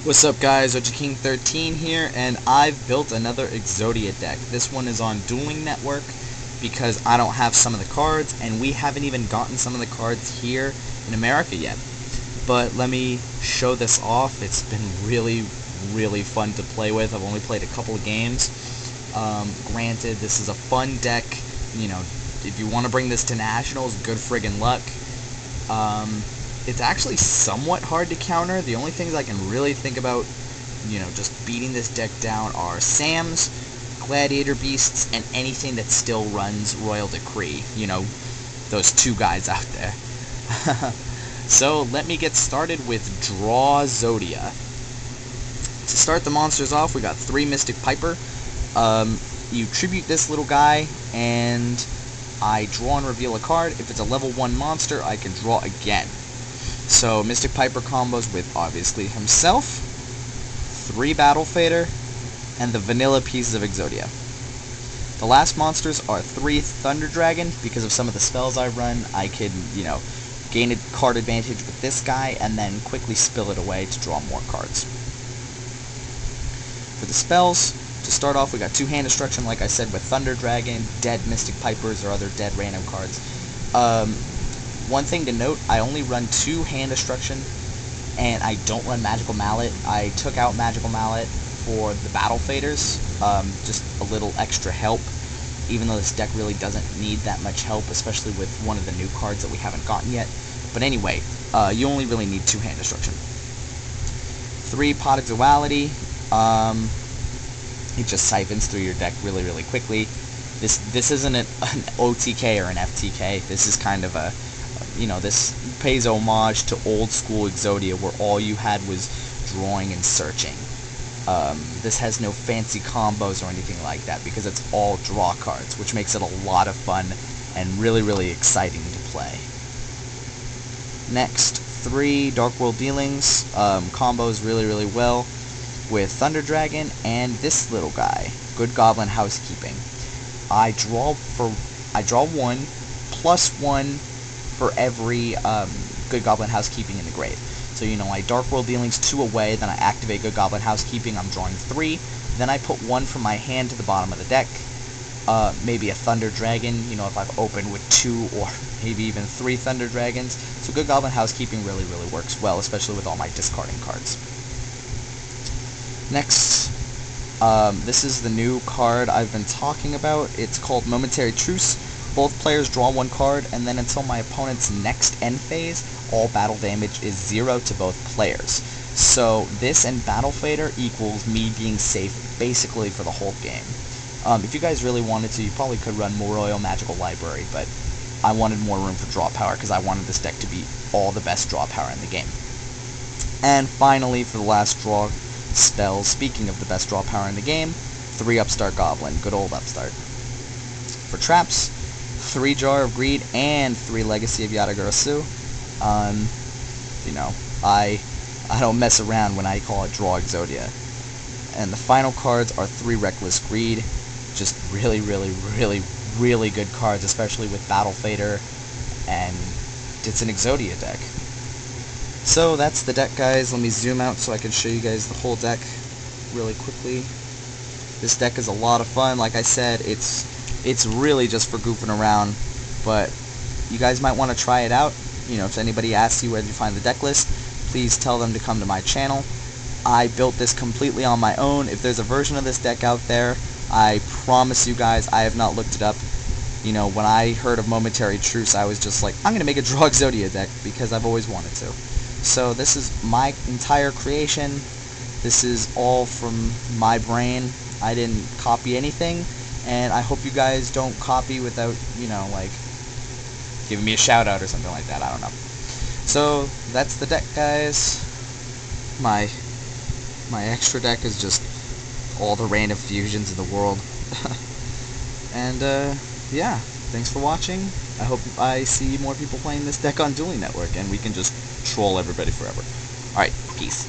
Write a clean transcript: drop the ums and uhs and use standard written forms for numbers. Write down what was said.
What's up guys, OjaKing13 here, and I've built another Exodia deck. This one is on Dueling Network because I don't have some of the cards, and we haven't even gotten some of the cards here in America yet. But let me show this off. It's been really fun to play with. I've only played a couple of games. Granted, this is a fun deck. You know, if you want to bring this to Nationals, good friggin' luck. It's actually somewhat hard to counter. The only things I can really think about, just beating this deck down are Sams, Gladiator Beasts, and anything that still runs Royal Decree. Those two guys out there. So, let me get started with Drawzodia. To start the monsters off, we got 3 Mystic Piper. You tribute this little guy, and I draw and reveal a card. If it's a level 1 monster, I can draw again. So, Mystic Piper combos with, obviously, himself, 3 Battle Fader, and the vanilla pieces of Exodia. The last monsters are 3 Thunder Dragon. Because of some of the spells I run, I can, gain a card advantage with this guy, and then quickly spill it away to draw more cards. For the spells, to start off, we got 2 Hand Destruction, like I said, with Thunder Dragon, dead Mystic Pipers, or other dead random cards. One thing to note, I only run 2 Hand Destruction, and I don't run Magical Mallet. I took out Magical Mallet for the Battle Faders, just a little extra help, even though this deck really doesn't need that much help, especially with one of the new cards that we haven't gotten yet. But anyway, you only really need 2 Hand Destruction. 3 Pot of Duality. It just siphons through your deck really quickly. This isn't an OTK or an FTK. This is kind of a, this pays homage to old school Exodia, where all you had was drawing and searching. This has no fancy combos or anything like that, because it's all draw cards, which makes it a lot of fun and really exciting to play. Next, 3 Dark World Dealings, combos really well with Thunder Dragon and this little guy, Good Goblin Housekeeping. I draw 1 plus 1 for every Good Goblin Housekeeping in the grave. So, I Dark World Dealings 2 away, then I activate Good Goblin Housekeeping, I'm drawing 3, then I put 1 from my hand to the bottom of the deck, maybe a Thunder Dragon, if I've opened with 2 or maybe even 3 Thunder Dragons. So Good Goblin Housekeeping really works well, especially with all my discarding cards. Next, this is the new card I've been talking about. It's called Momentary Truce. Both players draw 1 card, and then until my opponent's next end phase, all battle damage is 0 to both players. So this and Battle Fader equals me being safe basically for the whole game. If you guys really wanted to, you probably could run more Royal Magical Library, but I wanted more room for draw power because I wanted this deck to be all the best draw power in the game. And finally, for the last draw spell, speaking of the best draw power in the game, 3 Upstart Goblin, good old Upstart. For traps, 3 Jar of Greed and 3 Legacy of Yata-Garasu. I don't mess around when I call it Draw Exodia. And the final cards are 3 Reckless Greed, just really good cards, especially with Battle Fader, and it's an Exodia deck. So that's the deck, guys. Let me zoom out so I can show you guys the whole deck really quickly. This deck is a lot of fun. Like I said, it's really just for goofing around, but you guys might want to try it out. If anybody asks you where you find the deck list, please tell them to come to my channel. I built this completely on my own. If there's a version of this deck out there, I promise you guys, I have not looked it up. When I heard of Momentary Truce, I was just like, I'm going to make a Draw Exodia deck because I've always wanted to. So this is my entire creation. This is all from my brain. I didn't copy anything, and I hope you guys don't copy without, giving me a shout out or something like that. I don't know. So that's the deck, guys. My extra deck is just all the random fusions in the world. And yeah, thanks for watching. I hope I see more people playing this deck on Dueling Network, and we can just troll everybody forever. Alright, peace.